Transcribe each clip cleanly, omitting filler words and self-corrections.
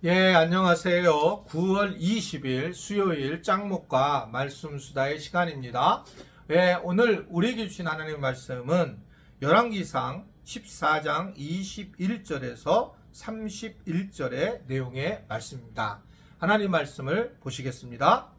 예, 안녕하세요. 9월 20일 수요일 짱목과 말씀 수다의 시간입니다. 예, 오늘 우리에게 주신 하나님의 말씀은 열왕기상 14장 21절에서 31절의 내용의 말씀입니다. 하나님 말씀을 보시겠습니다.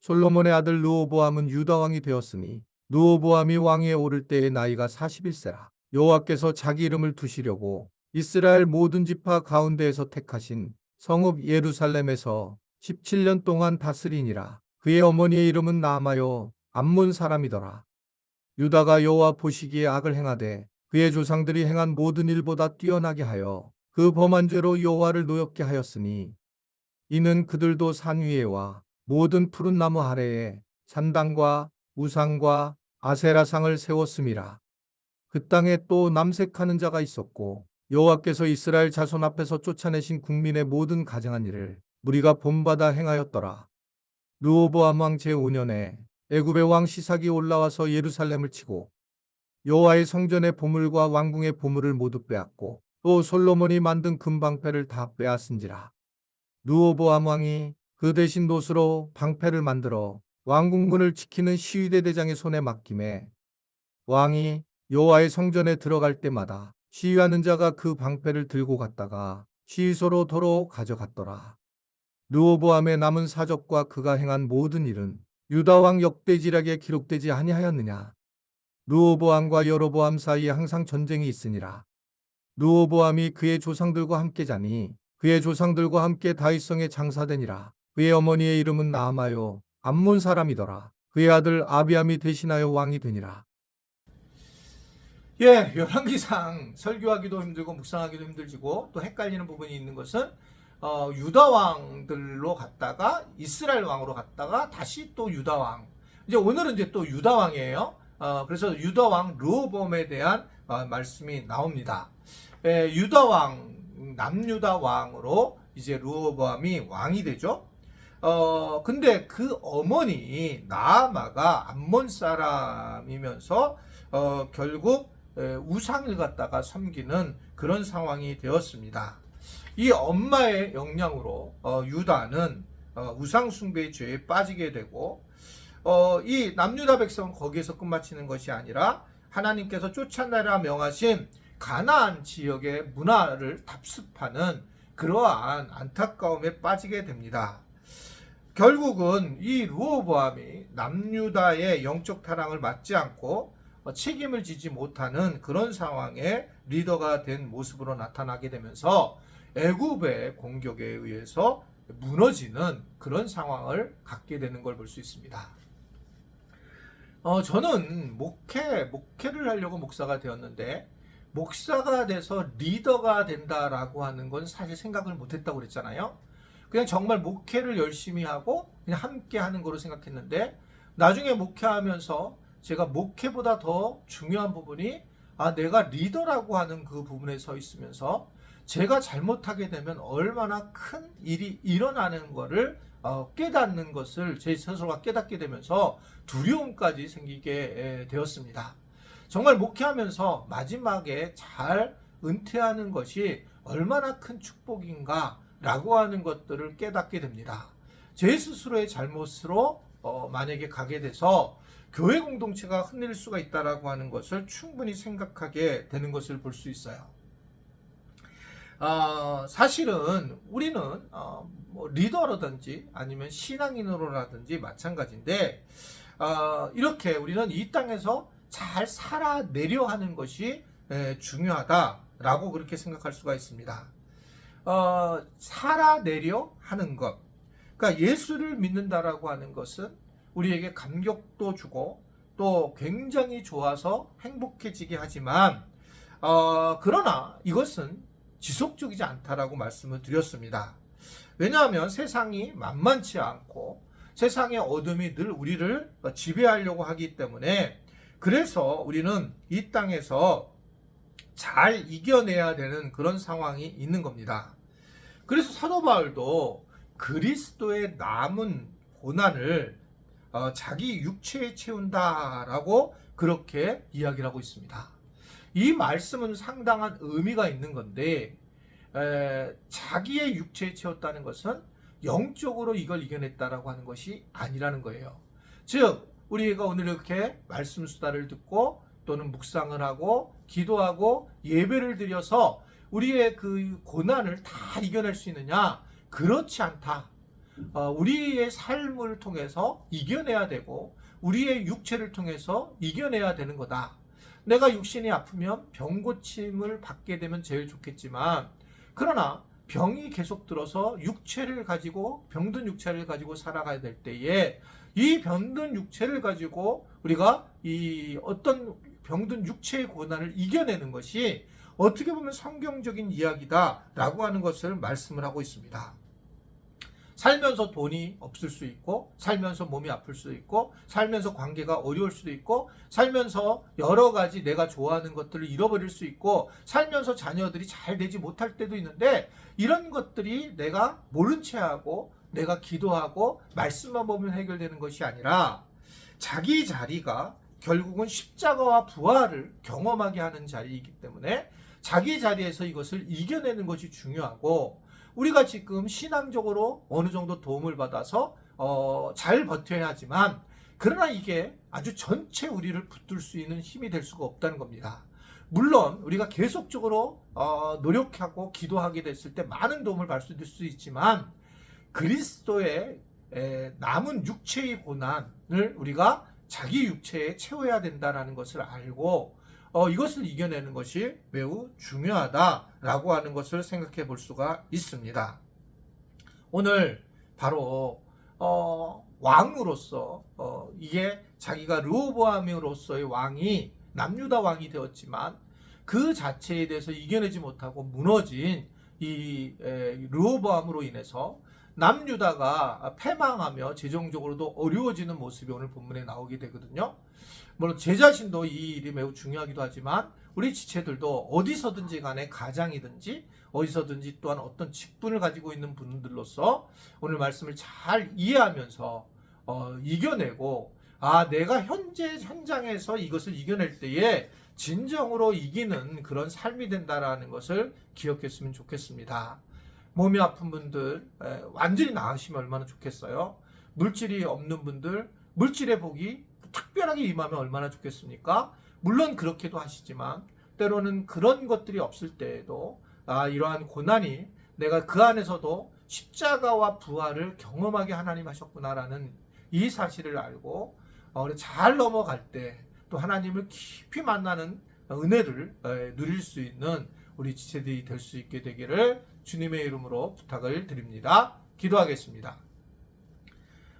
솔로몬의 아들 르호보암은 유다 왕이 되었으니 르호보암이 왕위에 오를 때의 나이가 41세라. 여호와께서 자기 이름을 두시려고 이스라엘 모든 지파 가운데에서 택하신 성읍 예루살렘에서 17년 동안 다스리니라. 그의 어머니의 이름은 나아마요 암몬 사람이더라. 유다가 여호와 보시기에 악을 행하되 그의 조상들이 행한 모든 일보다 뛰어나게 하여 그 범한 죄로 여호와를 노엽게 하였으니 이는 그들도 산 위에와 모든 푸른 나무 아래에 산당과 우상과 아세라상을 세웠음이라. 그 땅에 또 남색하는 자가 있었고 여호와께서 이스라엘 자손 앞에서 쫓아내신 국민의 모든 가증한 일을 무리가 본받아 행하였더라. 르호보암 왕 제5년에 애굽의 왕 시삭이 올라와서 예루살렘을 치고 여호와의 성전의 보물과 왕궁의 보물을 모두 빼앗고 또 솔로몬이 만든 금방패를 다 빼앗은지라. 르호보암 왕이 그 대신 놋으로 방패를 만들어 왕궁문을 지키는 시위대 대장의 손에 맡김에 왕이 여호와의 성전에 들어갈 때마다 시위하는 자가 그 방패를 들고 갔다가 시위소로 도로 가져갔더라. 르호보암의 남은 사적과 그가 행한 모든 일은 유다 왕 역대지략에 기록되지 아니하였느냐. 르호보암과 여로보암 사이에 항상 전쟁이 있으니라. 르호보암이 그의 조상들과 함께 자니 그의 조상들과 함께 다윗성에 장사되니라. 그의 어머니의 이름은 나아마요 암몬 사람이더라. 그의 아들 아비암이 대신하여 왕이 되니라. 예, 열왕기상 설교하기도 힘들고 묵상하기도 힘들지고 또 헷갈리는 부분이 있는 것은 유다 왕들로 갔다가 이스라엘 왕으로 갔다가 다시 또 유다 왕. 이제 오늘은 이제 또 유다 왕이에요. 그래서 유다 왕 르호보암에 대한 말씀이 나옵니다. 예, 유다 왕 남유다 왕으로 이제 르호보암이 왕이 되죠. 근데 그 어머니 나아마가 암몬 사람이면서 결국 우상을 갖다가 섬기는 그런 상황이 되었습니다. 이 엄마의 영향으로 유다는 우상 숭배의 죄에 빠지게 되고 이 남유다 백성은 거기에서 끝마치는 것이 아니라 하나님께서 쫓아내라 명하신 가나안 지역의 문화를 답습하는 그러한 안타까움에 빠지게 됩니다. 결국은 이 르호보암이 남유다의 영적 타락을 막지 않고 책임을 지지 못하는 그런 상황에 리더가 된 모습으로 나타나게 되면서 애굽의 공격에 의해서 무너지는 그런 상황을 갖게 되는 걸 볼 수 있습니다. 저는 목회를 하려고 목사가 되었는데 목사가 돼서 리더가 된다라고 하는 건 사실 생각을 못했다고 그랬잖아요. 그냥 정말 목회를 열심히 하고 그냥 함께 하는 거로 생각했는데 나중에 목회하면서 제가 목회보다 더 중요한 부분이 내가 리더라고 하는 그 부분에 서 있으면서 제가 잘못하게 되면 얼마나 큰 일이 일어나는 것을 깨닫는 것을 제 스스로가 깨닫게 되면서 두려움까지 생기게 되었습니다. 정말 목회하면서 마지막에 잘 은퇴하는 것이 얼마나 큰 축복인가 라고 하는 것들을 깨닫게 됩니다. 제 스스로의 잘못으로 만약에 가게 돼서 교회 공동체가 흔들릴 수가 있다라고 하는 것을 충분히 생각하게 되는 것을 볼 수 있어요. 사실은 우리는 뭐 리더라든지 아니면 신앙인으로라든지 마찬가지인데 이렇게 우리는 이 땅에서 잘 살아내려 하는 것이 중요하다라고 그렇게 생각할 수가 있습니다. 살아내려 하는 것. 그러니까 예수를 믿는다라고 하는 것은 우리에게 감격도 주고 또 굉장히 좋아서 행복해지게 하지만 그러나 이것은 지속적이지 않다라고 말씀을 드렸습니다. 왜냐하면 세상이 만만치 않고 세상의 어둠이 늘 우리를 지배하려고 하기 때문에 그래서 우리는 이 땅에서 잘 이겨내야 되는 그런 상황이 있는 겁니다. 그래서 사도 바울도 그리스도의 남은 고난을 자기 육체에 채운다라고 그렇게 이야기를 하고 있습니다. 이 말씀은 상당한 의미가 있는 건데 자기의 육체에 채웠다는 것은 영적으로 이걸 이겨냈다라고 하는 것이 아니라는 거예요. 즉 우리가 오늘 이렇게 말씀 수다를 듣고 또는 묵상을 하고 기도하고 예배를 드려서 우리의 그 고난을 다 이겨낼 수 있느냐? 그렇지 않다. 우리의 삶을 통해서 이겨내야 되고 우리의 육체를 통해서 이겨내야 되는 거다. 내가 육신이 아프면 병 고침을 받게 되면 제일 좋겠지만 그러나 병이 계속 들어서 육체를 가지고 병든 육체를 가지고 살아가야 될 때에 이 병든 육체를 가지고 우리가 이 어떤 병든 육체의 고난을 이겨내는 것이 어떻게 보면 성경적인 이야기다라고 하는 것을 말씀을 하고 있습니다. 살면서 돈이 없을 수 있고 살면서 몸이 아플 수도 있고 살면서 관계가 어려울 수도 있고 살면서 여러 가지 내가 좋아하는 것들을 잃어버릴 수 있고 살면서 자녀들이 잘 되지 못할 때도 있는데 이런 것들이 내가 모른 채 하고 내가 기도하고 말씀만 보면 해결되는 것이 아니라 자기 자리가 결국은 십자가와 부활을 경험하게 하는 자리이기 때문에 자기 자리에서 이것을 이겨내는 것이 중요하고 우리가 지금 신앙적으로 어느 정도 도움을 받아서 잘 버텨야 하지만 그러나 이게 아주 전체 우리를 붙들 수 있는 힘이 될 수가 없다는 겁니다. 물론 우리가 계속적으로 노력하고 기도하게 됐을 때 많은 도움을 받을 수 있지만 그리스도의 남은 육체의 고난을 우리가 자기 육체에 채워야 된다는 것을 알고 이것을 이겨내는 것이 매우 중요하다라고 하는 것을 생각해 볼 수가 있습니다. 오늘 바로 왕으로서 이게 자기가 르호보암으로서의 왕이 남유다 왕이 되었지만 그 자체에 대해서 이겨내지 못하고 무너진 이 르호보암으로 인해서 남유다가 패망하며 재정적으로도 어려워지는 모습이 오늘 본문에 나오게 되거든요. 물론 제 자신도 이 일이 매우 중요하기도 하지만 우리 지체들도 어디서든지 간에 가장이든지 어디서든지 또한 어떤 직분을 가지고 있는 분들로서 오늘 말씀을 잘 이해하면서 이겨내고 내가 현재 현장에서 이것을 이겨낼 때에 진정으로 이기는 그런 삶이 된다라는 것을 기억했으면 좋겠습니다. 몸이 아픈 분들 완전히 나으시면 얼마나 좋겠어요. 물질이 없는 분들 물질의 복이 특별하게 임하면 얼마나 좋겠습니까? 물론 그렇게도 하시지만 때로는 그런 것들이 없을 때에도 이러한 고난이 내가 그 안에서도 십자가와 부활을 경험하게 하나님 하셨구나라는 이 사실을 알고 잘 넘어갈 때 또 하나님을 깊이 만나는 은혜를 누릴 수 있는 우리 지체들이 될 수 있게 되기를 주님의 이름으로 부탁을 드립니다. 기도하겠습니다.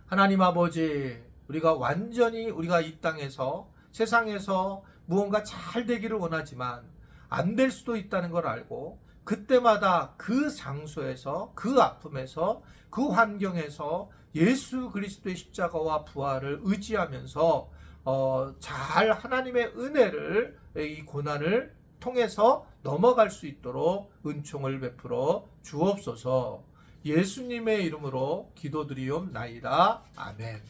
하나님 아버지, 우리가 완전히 우리가 이 땅에서 세상에서 무언가 잘 되기를 원하지만 안 될 수도 있다는 걸 알고 그때마다 그 장소에서 그 아픔에서 그 환경에서 예수 그리스도의 십자가와 부활을 의지하면서 잘 하나님의 은혜를 이 고난을 통해서 넘어갈 수 있도록 은총을 베풀어 주옵소서. 예수님의 이름으로 기도드리옵나이다. 아멘.